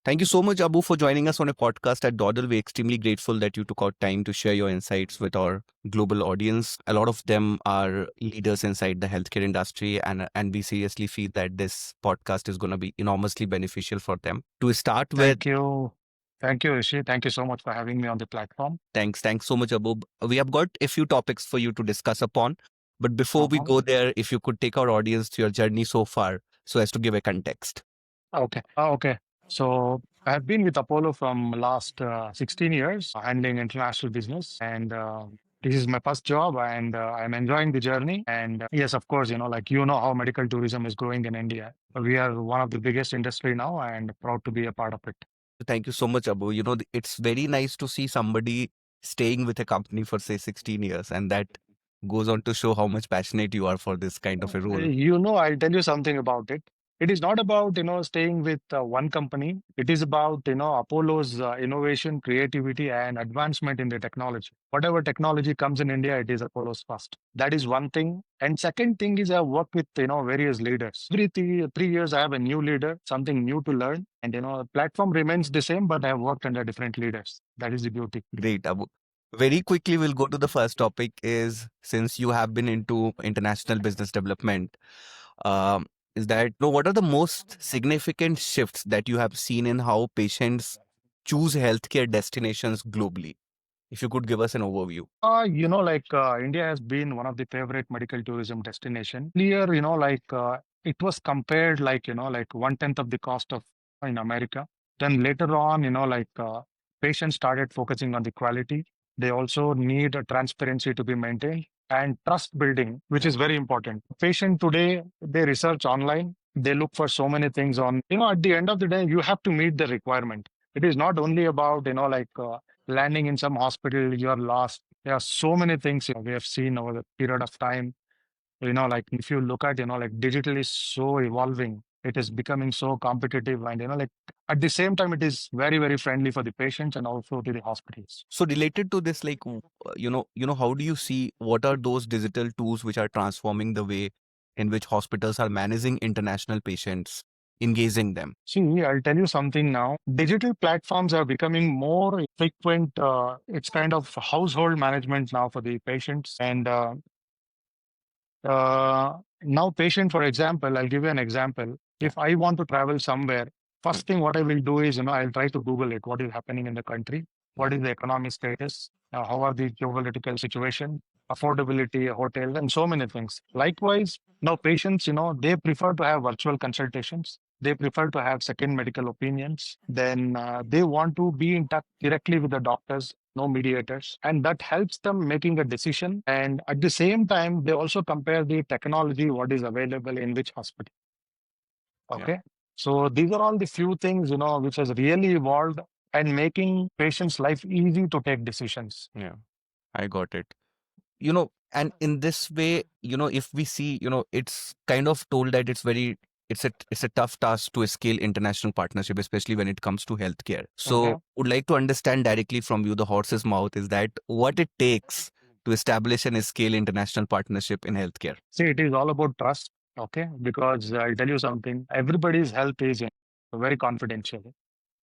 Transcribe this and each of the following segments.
Thank you so much, Abu, for joining us on a podcast at Dawdle. We're extremely grateful that you took out time to share your insights with our global audience. A lot of them are leaders inside the healthcare industry, and we seriously feel that this podcast is going to be enormously beneficial for them. To start with, Thank you. Thank you, Rishi. Thank you so much for having me on the platform. thanks so much, Abu. We have got a few topics for you to discuss upon. But before we Uh-huh. go there, if you could take our audience to your journey so far so as to give a context. Okay. So I have been with Apollo from last 16 years, handling international business, and this is my first job, and I'm enjoying the journey. And yes, of course, how medical tourism is growing in India. We are one of the biggest industry now, and proud to be a part of it. Thank you so much, Abu. It's very nice to see somebody staying with a company for, say, 16 years, and that goes on to show how much passionate you are for this kind of a role. I'll tell you something about it. It is not about, staying with one company. It is about, Apollo's innovation, creativity, and advancement in the technology. Whatever technology comes in India, it is Apollo's first. That is one thing. And second thing is I've worked with, various leaders. Every 3 years, I have a new leader, something new to learn. And, the platform remains the same, but I have worked under different leaders. That is the beauty. Great, Abu. Very quickly, we'll go to the first topic is since you have been into international business development, is that what are the most significant shifts that you have seen in how patients choose healthcare destinations globally? If you could give us an overview. India has been one of the favorite medical tourism destination. Earlier, it was compared like 1/10 of the cost of in America. Then later on, patients started focusing on the quality. They also need a transparency to be maintained and trust building, which is very important. Patient today, they research online. They look for so many things on, at the end of the day, you have to meet the requirement. It is not only about, landing in some hospital, you're lost. There are so many things we have seen over the period of time. Like if you look at, like digital is so evolving. It is becoming so competitive, and like at the same time, it is very, very friendly for the patients and also to the hospitals. So related to this, like how do you see what are those digital tools which are transforming the way in which hospitals are managing international patients, engaging them? See, I'll tell you something now. Digital platforms are becoming more frequent. It's kind of household management now for the patients, and now patient, for example, I'll give you an example. Yeah. If I want to travel somewhere, first thing what I will do is, I'll try to Google it. What is happening in the country? What is the economic status? How are the geopolitical situation? Affordability, hotels, and so many things. Likewise, now patients, they prefer to have virtual consultations. They prefer to have second medical opinions. Then they want to be in touch directly with the doctors, no mediators, and that helps them making a decision. And at the same time, they also compare the technology, what is available in which hospital. Yeah. Okay. So these are all the few things, which has really evolved and making patients' life easy to take decisions. Yeah, I got it. And in this way, if we see, it's kind of told that it's a tough task to scale international partnership, especially when it comes to healthcare. So Okay. would like to understand directly from you, the horse's mouth, is that what it takes to establish and scale international partnership in healthcare? See, it is all about trust. Okay. Because I'll tell you something, everybody's health is very confidential.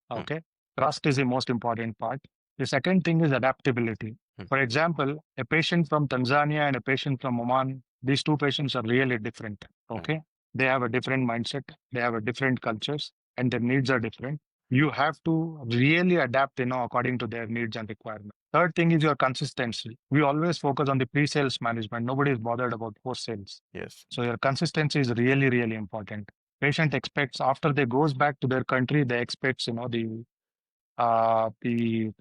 Hmm. Okay. Trust is the most important part. The second thing is adaptability. Hmm. For example, a patient from Tanzania and a patient from Oman, these two patients are really different. Okay. They have a different mindset, they have a different cultures, and their needs are different. You have to really adapt, according to their needs and requirements. Third thing is your consistency. We always focus on the pre-sales management. Nobody is bothered about post-sales. Yes. So your consistency is really, really important. Patient expects after they goes back to their country, they expects, uh, the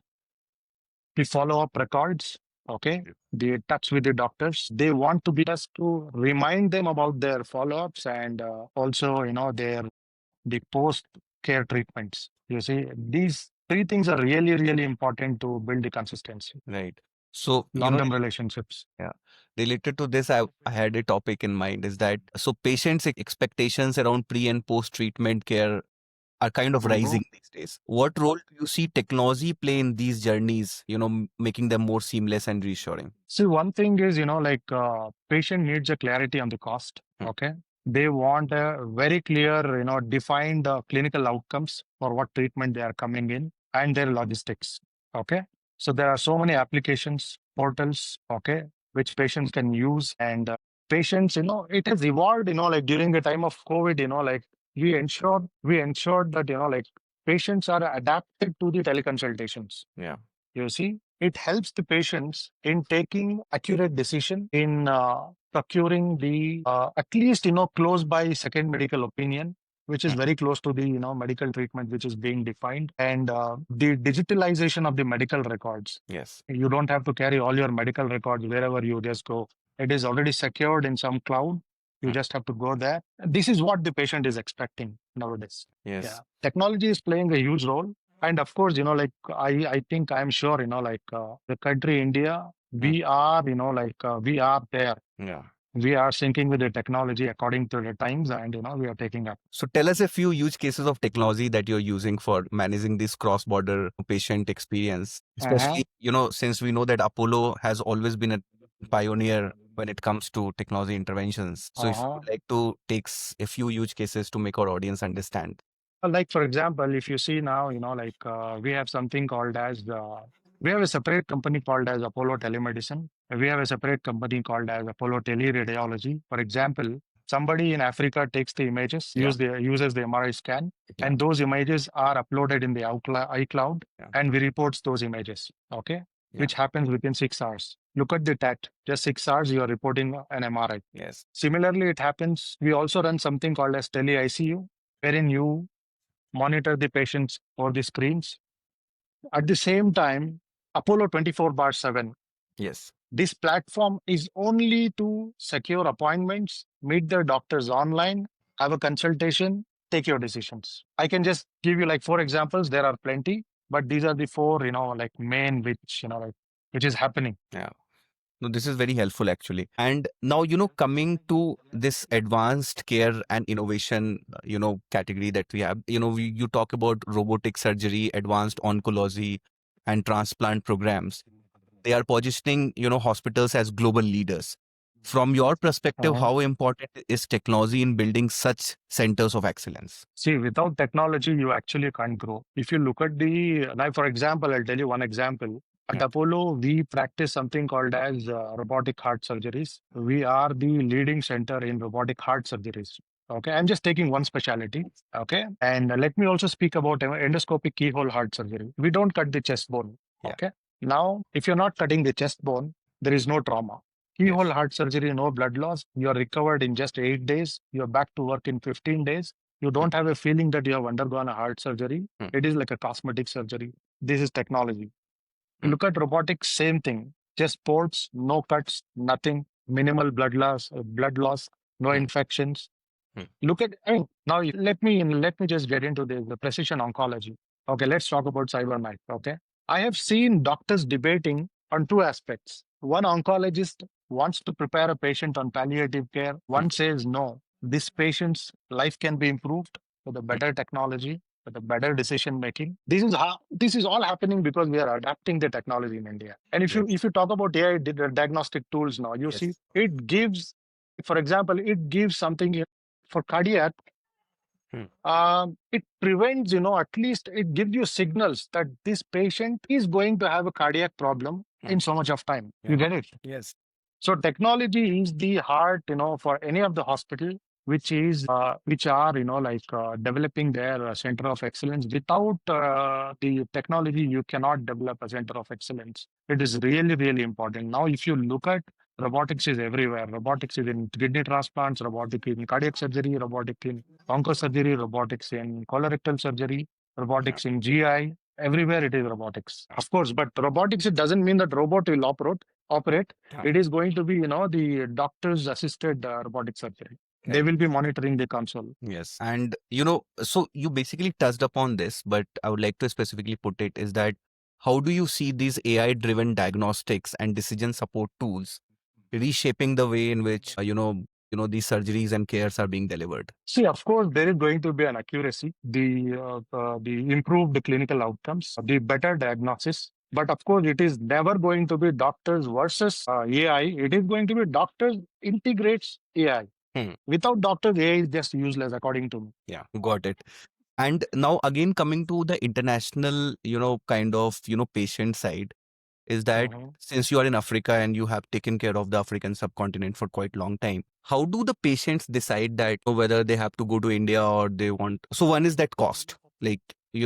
the follow-up records, okay, Yeah. the touch with the doctors. They want to be us to remind them about their follow-ups and also, their the post-care treatments. You see, these three things are really, really important to build the consistency, Right. So, long-term relationships. yeah, related to this, I had a topic in mind is that so patients' expectations around pre and post treatment care are kind of Mhm. rising these days. What role do you see technology play in these journeys, making them more seamless and reassuring? See, one thing is, patient needs a clarity on the cost. Hmm. Okay. They want a very clear, defined clinical outcomes for what treatment they are coming in and their logistics. Okay. So there are so many applications, portals, okay, which patients can use. And patients, it has evolved, like during the time of COVID, like we ensured that, like patients are adapted to the teleconsultations. Yeah. You see, it helps the patients in taking accurate decision in procuring the at least close by second medical opinion, which is Mm. very close to the medical treatment which is being defined, and the digitalization of the medical records. Yes. You don't have to carry all your medical records wherever you just go. It is already secured in some cloud. You Mm. just have to go there. This is what the patient is expecting nowadays. Yes. Yeah. Technology is playing a huge role. And of course, like I think I'm sure, like the country India, Mm. we are there. Yeah. We are syncing with the technology according to the times, and we are taking up. So tell us a few use cases of technology that you're using for managing this cross-border patient experience, Uh-huh. especially, since we know that Apollo has always been a pioneer when it comes to technology interventions. So if you Uh-huh. would like to take a few use cases to make our audience understand. Like, for example, if you see now, we have something called as, we have a separate company called as Apollo Telemedicine. We have a separate company called as Apollo Teleradiology. For example, somebody in Africa takes the images, Yeah. uses the MRI scan, Yeah. and those images are uploaded in the iCloud, Yeah. and we reports those images, okay, Yeah. which happens within 6 hours. Look at the TAT, just 6 hours, you are reporting an MRI. Yes. Similarly, it happens, we also run something called as tele ICU, wherein you monitor the patients or the screens. At the same time, Apollo 24 bar 7, Yes. this platform is only to secure appointments, meet the doctors online, have a consultation, take your decisions. I can just give you like four examples. There are plenty, but these are the four, like main which, which is happening. Yeah. No, this is very helpful actually. And now, coming to this advanced care and innovation, category that we have, you talk about robotic surgery, advanced oncology, and transplant programs. They are positioning, hospitals as global leaders. From your perspective, Uh-huh. how important is technology in building such centers of excellence? See, without technology, you actually can't grow. If you look at now, for example, I'll tell you one example. At Yeah. Apollo, we practice something called as robotic heart surgeries. We are the leading center in robotic heart surgeries. Okay, I'm just taking one specialty. Okay, and let me also speak about endoscopic keyhole heart surgery. We don't cut the chest bone. Yeah. Okay, now if you're not cutting the chest bone, there is no trauma. Keyhole Yes. heart surgery, no blood loss. You're recovered in just 8 days. You're back to work in 15 days. You Mm. don't have a feeling that you have undergone a heart surgery. Mm. It is like a cosmetic surgery. This is technology. You Mm. look at robotics, same thing. Just ports, no cuts, nothing, minimal blood loss, no Mm. infections. Mm. Look at now. Let me just get into the precision oncology. Okay, let's talk about cyberknife. Okay, I have seen doctors debating on two aspects. One oncologist wants to prepare a patient on palliative care. Mm. One says no, this patient's life can be improved with a Mm. better technology, with a better decision making. This is all happening because we are adapting the technology in India. And if you Yes. if you talk about AI diagnostic tools now, you see Yes. it gives, for example, it gives something for cardiac. Mm. It prevents, at least it gives you signals that this patient is going to have a cardiac problem Mm. in so much of time. You Yeah. get it? Yes. So technology is the heart, for any of the hospital, which are, developing their center of excellence. Without the technology, you cannot develop a center of excellence. It is really, really important. Now, if you look at robotics is everywhere. Robotics is in kidney transplants, robotic in cardiac surgery, robotic in oncosurgery, robotics in colorectal surgery, Yeah. robotics in GI. Everywhere it is robotics, of course. But robotics, it doesn't mean that robot will operate. Yeah. It is going to be, the doctor's assisted robotic surgery. They Correct. will be monitoring the console. Yes. And, so you basically touched upon this, but I would like to specifically put it is that how do you see these AI driven diagnostics and decision support tools reshaping the way in which, these surgeries and cares are being delivered? See, of course, there is going to be an accuracy, the improved clinical outcomes, the better diagnosis. But of course, it is never going to be doctors versus AI. It is going to be doctors integrates AI. Hmm. Without doctors, AI is just useless, according to me. Yeah, got it. And now again coming to the international, kind of, patient side, is that Mhm. since you are in Africa and you have taken care of the African subcontinent for quite long time, how do the patients decide that whether they have to go to India or they want? So one is that cost, like,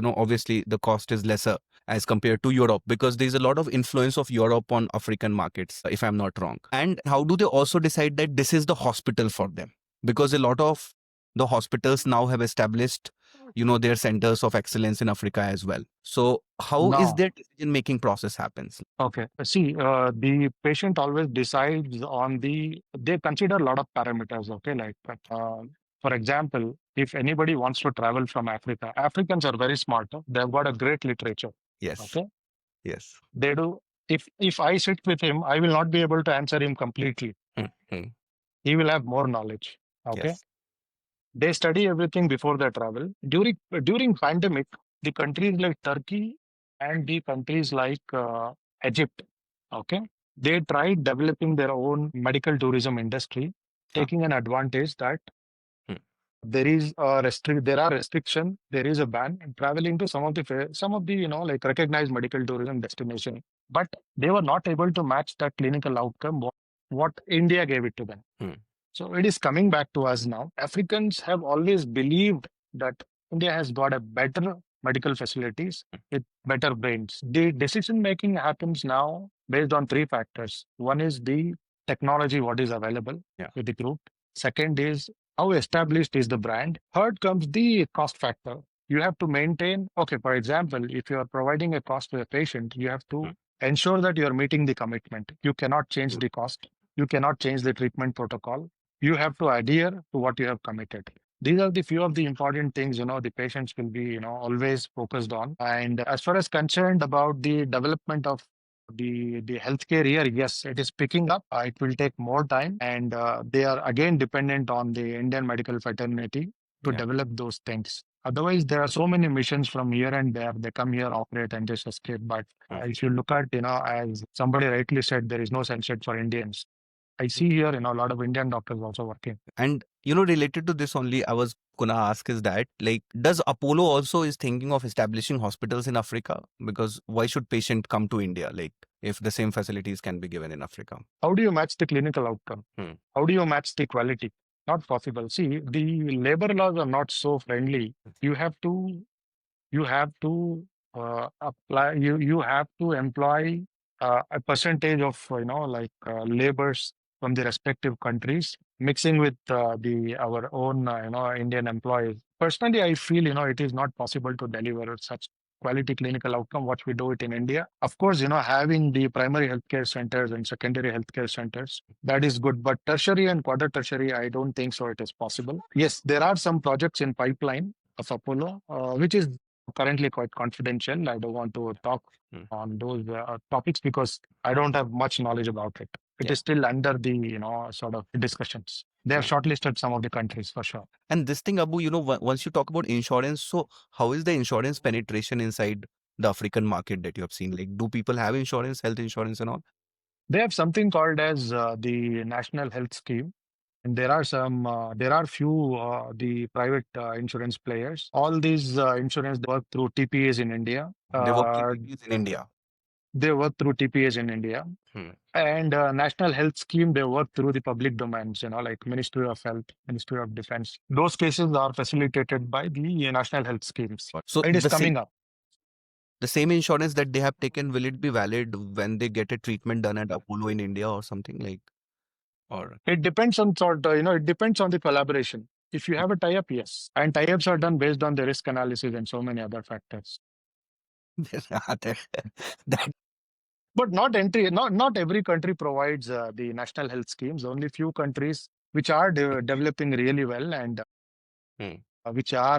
obviously the cost is lesser as compared to Europe because there's a lot of influence of Europe on African markets, if I'm not wrong. And how do they also decide that this is the hospital for them? Because a lot of the hospitals now have established, their centers of excellence in Africa as well. So how is No. their decision making process happens? Okay. See, the patient always decides on they consider a lot of parameters. Okay. Like, for example, if anybody wants to travel from Africa, Africans are very smart. They've got a great literature. Yes. Okay. Yes. They do. If I sit with him, I will not be able to answer him completely. Mhm. He will have more knowledge. Okay. Yes. They study everything before they travel. During pandemic, the countries like Turkey and the countries like Egypt, okay, they tried developing their own medical tourism industry, Huh. taking an advantage that Hmm. there are restriction, there is a ban in traveling to some of the like recognized medical tourism destination, but they were not able to match that clinical outcome what India gave it to them. Hmm. So it is coming back to us now. Africans have always believed that India has got a better medical facilities with better brains. The decision making happens now based on three factors. One is the technology, what is available Yeah. with the group. Second is how established is the brand. Third comes the cost factor. You have to maintain, okay, for example, if you are providing a cost to a patient, you have Hmm. to ensure that you are meeting the commitment. You cannot change the cost. You cannot change the treatment protocol. You have to adhere to what you have committed. These are the few of the important things, the patients will be, always focused on. And as far as concerned about the development of the healthcare here, yes, it is picking up. It will take more time, and they are again dependent on the Indian medical fraternity to Yeah. develop those things. Otherwise, there are so many missions from here and there. They come here, operate, and just escape. But Hmm. if you look at, as somebody rightly said, there is no sunset for Indians. I see here, a lot of Indian doctors also working. And related to this only, I was gonna ask is that like, does Apollo also is thinking of establishing hospitals in Africa? Because why should patient come to India? Like, if the same facilities can be given in Africa. How do you match the clinical outcome? Hmm. How do you match the quality? Not possible. See, the labor laws are not so friendly. You have to you have to apply you have to employ a percentage of labors from the respective countries mixing with the our own Indian employees. Personally, I feel it is not possible to deliver such quality clinical outcome what we do it in India. Of course, having the primary healthcare centers and secondary healthcare centers, that is good, but tertiary and quarter tertiary, I don't think so it is possible. Yes, there are some projects in pipeline of Apollo, which is currently quite confidential. I don't want to talk Hmm. on those topics because I don't have much knowledge about it. It Yeah. is still under the sort of discussions. They have Hmm. shortlisted some of the countries for sure. And this thing, Abu, once you talk about insurance, so how is the insurance penetration inside the African market that you have seen? Like, do people have insurance, health insurance, and all? They have something called as the National Health Scheme. And there are few the private insurance players. All these insurance they work through TPAs in India. They work through TPs in India. They work through TPAs in India. Hmm. And national health scheme, they work through the public domains, like Ministry of Health, Ministry of Defense. Those cases are facilitated by the national health schemes. So It is coming up. the same insurance that they have taken, will it be valid when they get a treatment done at Apollo in India or something like? Or It depends on it depends on the collaboration. If you have a tie-up, yes. And tie-ups are done based on the risk analysis and so many other factors. that, that But not every country provides the national health schemes. Only few countries which are developing really well and Hmm. which are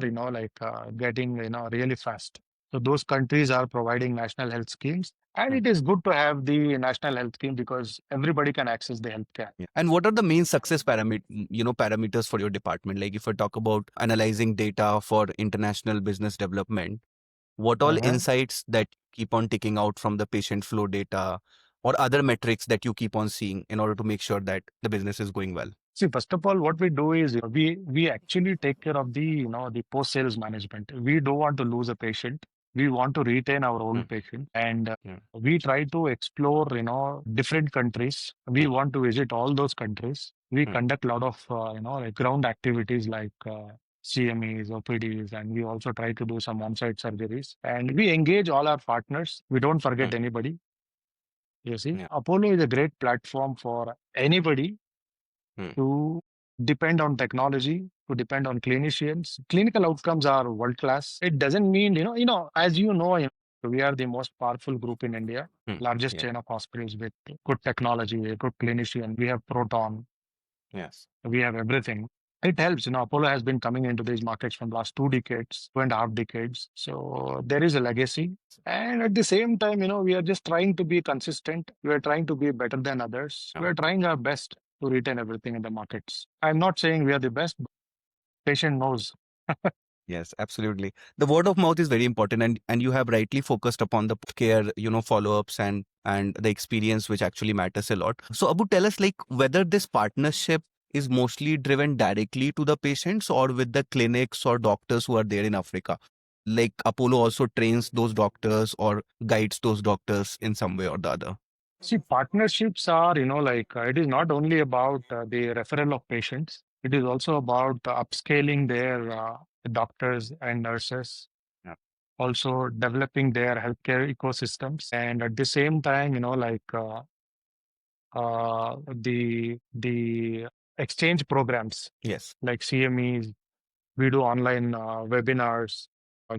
getting really fast. So those countries are providing national health schemes, and Hmm. it is good to have the national health scheme because everybody can access the healthcare. Yeah. And what are the main success parameters for your department? Like, if I talk about analyzing data for international business development, what all Uh-huh. insights that keep on ticking out from the patient flow data or other metrics that you keep on seeing in order to make sure that the business is going well? See, first of all, what we do is we actually take care of the the post sales management. We don't want to lose a patient. We want to retain our Mm, old patient, and mm, we try to explore different countries. We mm, want to visit all those countries. We mm, conduct a lot of like ground activities like CMEs, OPDs, and we also try to do some on-site surgeries. And we engage all our partners. We don't mm, forget anybody. You see, yeah, Apollo is a great platform for anybody mm, to depend on technology, to depend on clinicians. Clinical outcomes are world class. It doesn't mean, as we are the most powerful group in India, mm, largest yeah, chain of hospitals with good technology, a good clinician. We have Proton, yes, we have everything. It helps. Apollo has been coming into these markets from last 2 decades, 2.5 decades. So there is a legacy. And at the same time, we are just trying to be consistent. We are trying to be better than others. yeah. We are trying our best to retain everything in the markets. I'm not saying we are the best, but patient knows. Yes, absolutely. The word of mouth is very important, and you have rightly focused upon the care, follow-ups and the experience, which actually matters a lot. So, Abu, tell us like whether this partnership is mostly driven directly to the patients or with the clinics or doctors who are there in Africa. Like Apollo also trains those doctors or guides those doctors in some way or the other. See, partnerships are, it is not only about the referral of patients, it is also about upscaling their doctors and nurses, Yeah. also developing their healthcare ecosystems, and at the same time the exchange programs Yes. like CMEs. We do online webinars.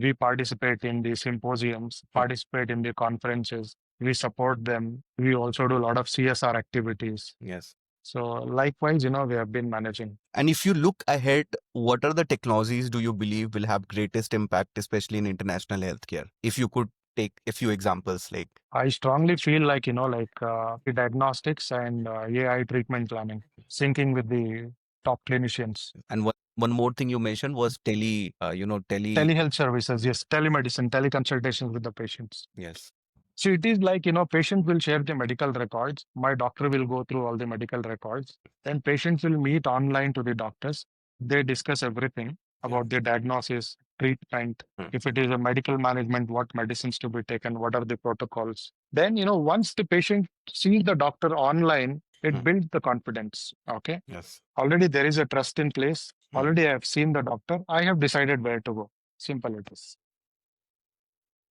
We participate in the symposiums, Hmm. participate in the conferences. We support them. We also do a lot of CSR activities. Yes. So likewise, we have been managing. And if you look ahead, what are the technologies do you believe will have greatest impact, especially in international healthcare? If you could take a few examples, like, I strongly feel like, the diagnostics and AI treatment planning, syncing with the top clinicians. and one more thing you mentioned was Telehealth services, yes, telemedicine, teleconsultations with the patients. yes, So it is like, patient will share the medical records. My doctor will go through all the medical records. Then patients will meet online to the doctors. They discuss everything yeah, about the diagnosis, treatment. mm, If it is a medical management, what medicines to be taken, what are the protocols. Then, once the patient sees the doctor online, it mm, builds the confidence. Okay. yes. Already there is a trust in place. Mm. Already I have seen the doctor. I have decided where to go. Simple it is.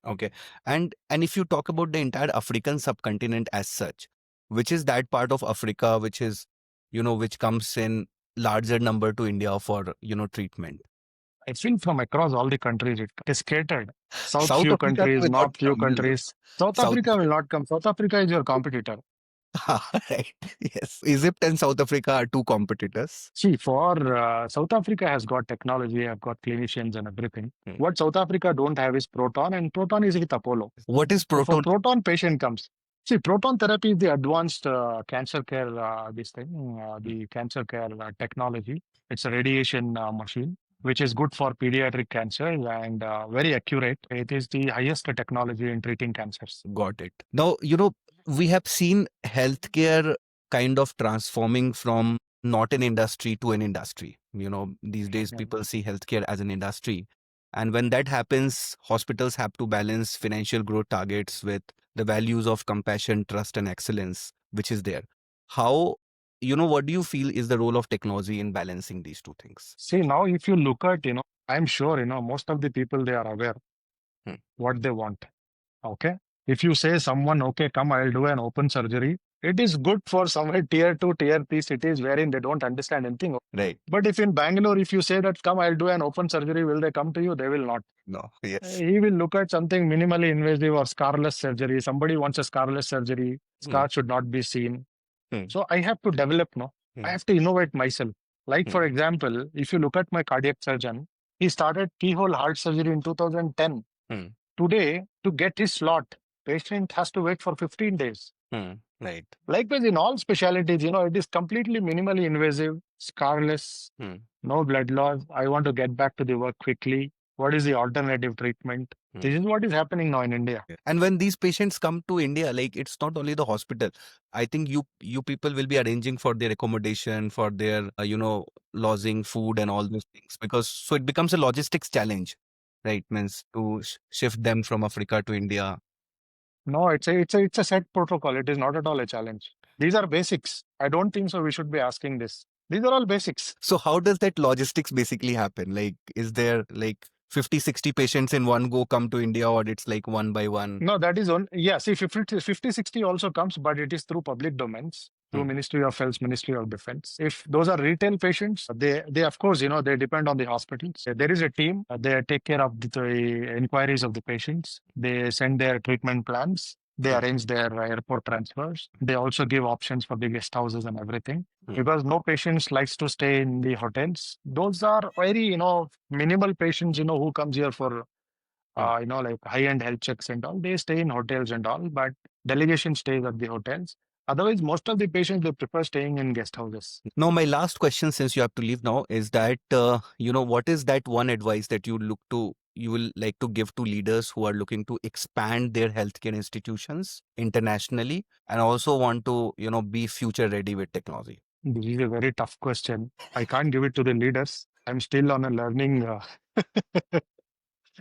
Okay. And if you talk about the entire African subcontinent as such, which is that part of Africa which is, which comes in larger number to India for, treatment. I think from across all the countries, it is catered. South South few Africa countries, will not North few come, will it? countries. South South Africa will not come. South Africa is your competitor. right. Yes. Egypt and South Africa are two competitors. See, for South Africa has got technology, have got clinicians and everything. Mm. What South Africa don't have is proton, and proton is with Apollo. What is So for proton? proton, patient comes. See, proton therapy is the advanced cancer care, Mm. the cancer care technology. It's a radiation machine, which is good for pediatric cancer and very accurate. It is the highest technology in treating cancers. Got it. Now, we have seen healthcare kind of transforming from not an industry to an industry. These days Yeah. people see healthcare as an industry. And when that happens, hospitals have to balance financial growth targets with the values of compassion, trust, and excellence, which is there. How, what do you feel is the role of technology in balancing these two things? See, now if you look at, I'm sure, most of the people, they are aware Hmm. what they want. Okay. If you say someone, okay, come, I'll do an open surgery, it is good for somewhere tier two, tier three cities wherein they don't understand anything. Right. But if in Bangalore, if you say that, come, I'll do an open surgery, will they come to you? They will not. No. Yes. He will look at something minimally invasive or scarless surgery. Somebody wants a scarless surgery. Hmm. Scar should not be seen. Hmm. So I have to develop, no? I Hmm. have to innovate myself. Like, Hmm. for example, if you look at my cardiac surgeon, he started keyhole heart surgery in 2010. Hmm. Today, to get his slot, patient has to wait for 15 days. Hmm. Right. Likewise, in all specialties, it is completely minimally invasive, scarless, Hmm. no blood loss. I want to get back to the work quickly. what is the alternative treatment. This is what is happening now in India. Yeah. And when these patients come to India, like it's not only the hospital. I think you people will be arranging for their accommodation, for their lodging, food, and all those things, because so it becomes a logistics challenge, right? Means to shift them from Africa to India. No, it's a set protocol. It is not at all a challenge. These are basics. I don't think so we should be asking this. These are all basics. So how does that logistics basically happen? Like, is there like 50, 60 patients in one go come to India, or it's like one by one? No, that is on. Yeah, see, 50, 60 also comes, but it is through public domains, through Hmm. Ministry of Health, Ministry of Defense. If those are retail patients, they of course, they depend on the hospitals. There is a team. They take care of the inquiries of the patients. They send their treatment plans. They Hmm. arrange their airport transfers. They also give options for the guest houses and everything. Hmm. Because no patients likes to stay in the hotels. Those are very, minimal patients, who comes here for Hmm. like high-end health checks and all, they stay in hotels and all, but delegation stays at the hotels. Otherwise, most of the patients, they prefer staying in guest houses. Now, my last question, since you have to leave now, is that what is that one advice that you will like to give to leaders who are looking to expand their healthcare institutions internationally and also want to be future ready with technology? This is a very tough question. I can't give it to the leaders. I'm still on a learning.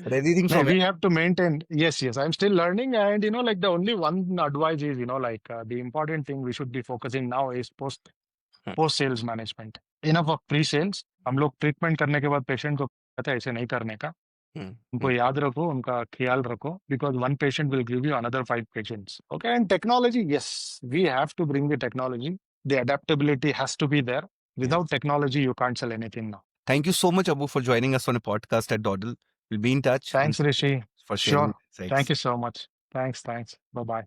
But anything No, from we have to maintain. Yes, yes. I'm still learning, and like the only one advice is like the important thing we should be focusing now is Hmm. Post sales management enough of pre sales हम लोग treatment करने के बाद patient को कहते हैं ऐसे नहीं करने का Hmm. उनको याद रखो उनका ख्याल रखो because one patient will give you another 5 patients okay and technology yes we have to bring the technology the adaptability has to be there Yes. without technology you can't sell anything now. Thank you so much, Abu, for joining us on a podcast at Dawdle. We'll be in touch, and Thanks, Rishi. for sharing Sure. insights. Thank you so much. Thanks. Bye bye.